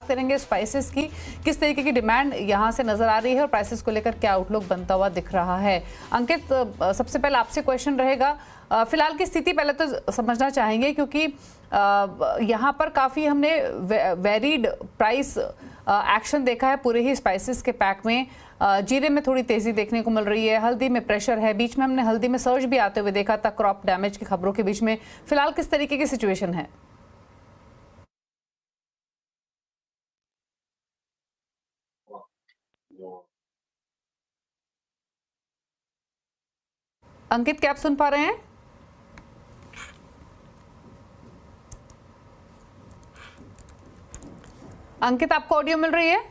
करेंगे स्पाइसेस की, किस तरीके की डिमांड यहाँ से नजर आ रही है और प्राइसेस को लेकर क्या आउटलुक बनता हुआ दिख रहा है। अंकित, सबसे पहले आपसे क्वेश्चन रहेगा, फिलहाल की स्थिति पहले तो समझना चाहेंगे क्योंकि यहाँ पर काफ़ी हमने वेरीड प्राइस एक्शन देखा है पूरे ही स्पाइसेस के पैक में। जीरे में थोड़ी तेजी देखने को मिल रही है, हल्दी में प्रेशर है, बीच में हमने हल्दी में सर्ज भी आते हुए देखा था क्रॉप डैमेज की खबरों के बीच में। फिलहाल किस तरीके की सिचुएशन है? अंकित, क्या आप सुन पा रहे हैं? अंकित, आपको ऑडियो मिल रही है?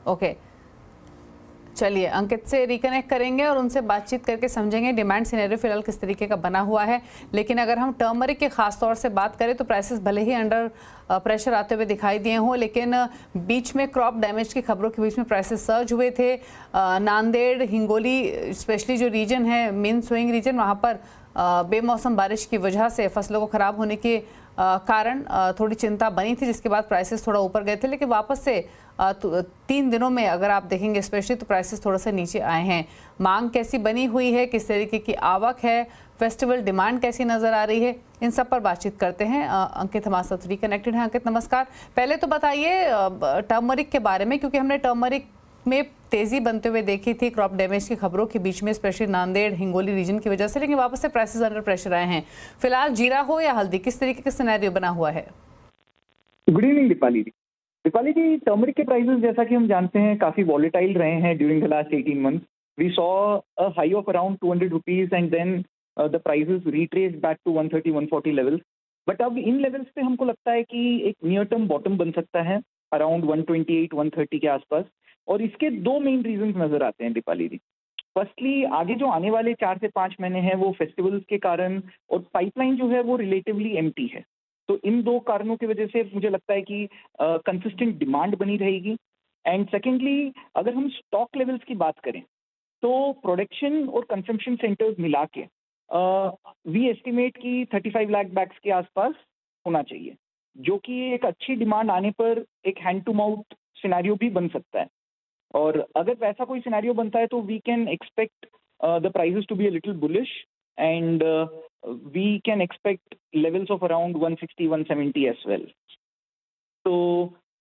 ओके, चलिए अंकित से रिकनेक्ट करेंगे और उनसे बातचीत करके समझेंगे डिमांड सिनेरियो फिलहाल किस तरीके का बना हुआ है। लेकिन अगर हम टर्मरिक के खास तौर से बात करें तो प्राइसेस भले ही अंडर प्रेशर आते हुए दिखाई दिए हों, लेकिन बीच में क्रॉप डैमेज की खबरों के बीच में प्राइसेस सर्ज हुए थे। नांदेड़, हिंगोली स्पेशली जो रीजन है मेन स्विंग रीजन, वहाँ पर बेमौसम बारिश की वजह से फसलों को ख़राब होने के कारण थोड़ी चिंता बनी थी, जिसके बाद प्राइसेस थोड़ा ऊपर गए थे। लेकिन वापस से 3 दिनों में अगर आप देखेंगे स्पेशली तो प्राइसेस थोड़ा सा नीचे आए हैं। मांग कैसी बनी हुई है, किस तरीके की आवक है, फेस्टिवल डिमांड कैसी नज़र आ रही है, इन सब पर बातचीत करते हैं। अंकित हमारे साथ रिकनेक्टेड हैं। अंकित नमस्कार। पहले तो बताइए टर्मरिक के बारे में, क्योंकि हमने टर्मरिक में तेजी बनते हुए देखी थी क्रॉप डैमेज की खबरों के बीच में, स्पेशली नांदेड़ हिंगोली रीजन की वजह से, लेकिन वापस से प्राइसेस अंडर प्रेशर आए हैं। फिलहाल जीरा हो या हल्दी, किस तरीके का सिनेरियो बना हुआ है? Good evening Deepali ji. Deepali ji, turmeric के प्राइसेस जैसा कि हम जानते हैं काफी वॉलेटाइल रहे हैं during the last 18 months. We saw a high of around 200 rupees and then the prices retrace back to 130-140 levels. But अब इन लेवल्स पे हमको लगता है कि एक नियर टर्म बॉटम बन सकता है अराउंड 128-130 के आसपास। और इसके दो मेन रीजंस नजर आते हैं दीपाली जी। फर्स्टली, आगे जो आने वाले 4 से 5 महीने हैं वो फेस्टिवल्स के कारण और पाइपलाइन जो है वो रिलेटिवली एम्प्टी है। तो इन दो कारणों की वजह से मुझे लगता है कि कंसिस्टेंट डिमांड बनी रहेगी। एंड सेकेंडली, अगर हम स्टॉक लेवल्स की बात करें तो प्रोडक्शन और कंजम्पशन सेंटर्स मिला के वी एस्टिमेट कि 35 लाख बैग्स के आसपास होना चाहिए, जो कि एक अच्छी डिमांड आने पर एक हैंड टू माउथ सिनेरियो भी बन सकता है। और अगर वैसा कोई सिनेरियो बनता है तो we can expect the prices to be a little bullish and we can expect levels of around 160-170 as well. तो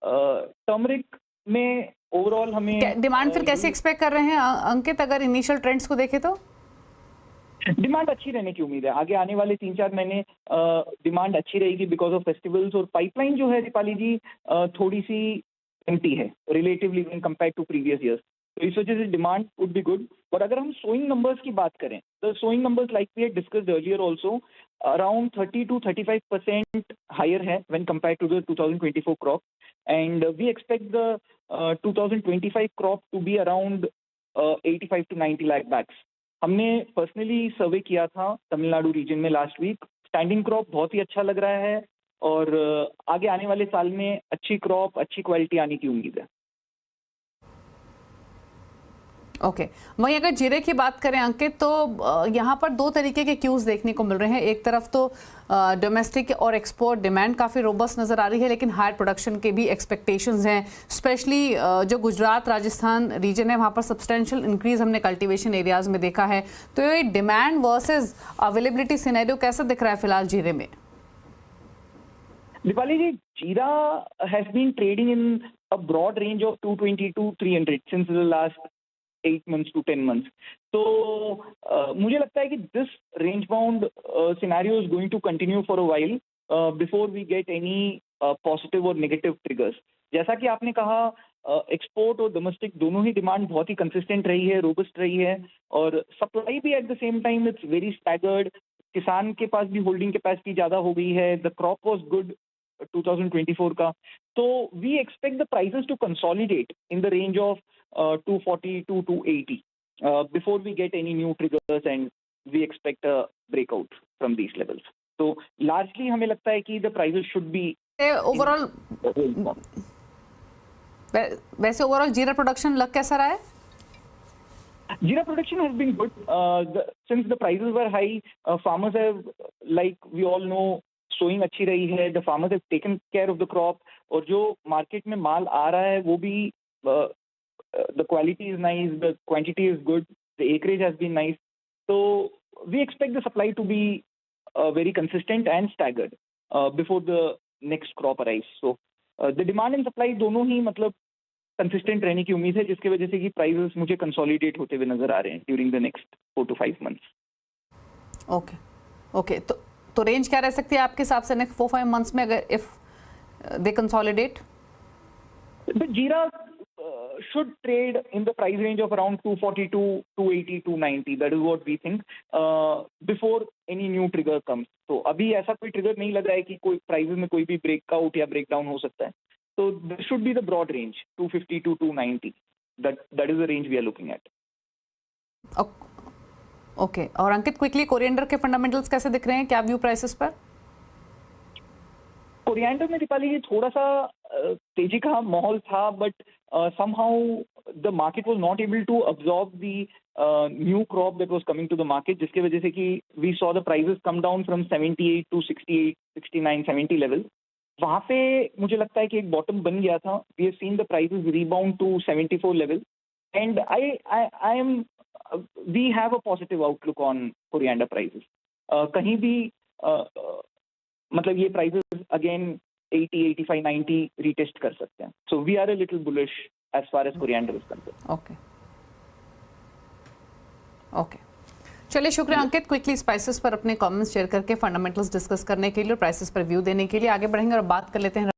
टर्मरिक में ओवरऑल हमें डिमांड फिर कैसे एक्सपेक्ट कर रहे हैं अंकित, अगर इनिशियल ट्रेंड्स को देखें तो? डिमांड अच्छी रहने की उम्मीद है। आगे आने वाले 3-4 महीने डिमांड अच्छी रहेगी बिकॉज ऑफ फेस्टिवल्स। और पाइपलाइन जो है दीपाली जी थोड़ी सी एम्प्टी है relatively when compared to previous years. तो इस वजह से डिमांड वुड बी गुड। और अगर हम सोइंग नंबर्स की बात करें, the sowing numbers like we had discussed earlier also around 30-35% higher है when compared to the 2024 crop. And we expect the 2025 crop to be around 85-90 lakh bags. हमने personally survey किया था तमिलनाडु रीजन में लास्ट वीक। स्टैंडिंग क्रॉप बहुत ही अच्छा लग रहा है और आगे आने वाले साल में अच्छी क्रॉप, अच्छी क्वालिटी आने की उम्मीद है। ओके, वहीं अगर जीरे की बात करें अंकित, तो यहाँ पर दो तरीके के क्यूज देखने को मिल रहे हैं। एक तरफ तो डोमेस्टिक और एक्सपोर्ट डिमांड काफ़ी रोबस्ट नज़र आ रही है, लेकिन हायर प्रोडक्शन के भी एक्सपेक्टेशंस हैं। स्पेशली जो गुजरात राजस्थान रीजन है वहाँ पर सब्सटेंशियल इंक्रीज हमने कल्टीवेशन एरियाज में देखा है। तो ये डिमांड वर्सेज अवेलेबिलिटी सिनेरियो कैसा दिख रहा है फिलहाल जीरे में? Deepali ji, jeera has been trading in a broad range of 220 to 300 since the last 8 months to 10 months. तो मुझे लगता है कि this range bound scenario is going to continue for a while before we get any positive और negative triggers. जैसा कि आपने कहा, एक्सपोर्ट और डोमेस्टिक दोनों ही डिमांड बहुत ही कंसिस्टेंट रही है, रोबस्ट रही है। और सप्लाई भी at the same time it's very staggered. किसान के पास भी होल्डिंग कैपेसिटी ज़्यादा हो गई है। द क्रॉप वॉज गुड 2024 का। तो we expect the prices to consolidate in the range of 240-280 before we get any new triggers and we expect a breakout from these levels. So largely हमें लगता है कि the prices should be overall वैसे overall जीरा production लग कैसा रहा है? Jeera production has been good. Since the prices were high, farmers have, like we all know, sowing अच्छी रही है, the farmers have taken care of the crop, और जो मार्केट में माल आ रहा है वो भी the quality is nice, the quantity is good, the acreage has been nice, तो we expect the supply to be very consistent and staggered before the next crop arrives. So the demand and supply दोनों ही मतलब consistent रहने की उम्मीद है, जिसकी वजह से कि prices मुझे consolidate होते हुए नजर आ रहे हैं during the next 4 to 5 months. Okay तो रेंज क्या रह सकती है आपके हिसाब से नेक्स्ट 4-5 मंथ्स में अगर if they consolidate? The Jeera should trade in the price range of around 242, 280, 290. That is what we think before any new trigger comes. तो अभी ऐसा कोई ट्रिगर नहीं लग रहा है कि कोई प्राइसेस में कोई भी ब्रेकआउट या ब्रेकडाउन हो सकता है. तो this should be the broad range 250 to 290. That is the range we are looking at. Okay और अंकित क्विकली कोरिएंडर के फंडामेंटल्स कैसे दिख रहे हैं, क्या व्यू प्राइसेस पर? कोरिएंडर में दीपाली जी थोड़ा सा तेजी का माहौल था, but somehow the market was not able to absorb the new crop that was coming to the market, जिसके वजह से कि we saw the prices come down from 78 to 68, 69, 70 level. वहाँ पे मुझे लगता है कि एक बॉटम बन गया था. We have seen the prices rebound to 74 level, and we have a positive outlook on coriander prices. कहीं भी मतलब ये prices again 80, 85, 90 retest कर सकते हैं. So we are a little bullish as far as coriander is concerned. Okay चलिए शुक्रिया अंकित quickly spices पर अपने कमेंट्स शेयर करके फंडामेंटल्स डिस्कस करने के लिए और प्राइसेस पर व्यू देने के लिए. आगे बढ़ेंगे और बात कर लेते हैं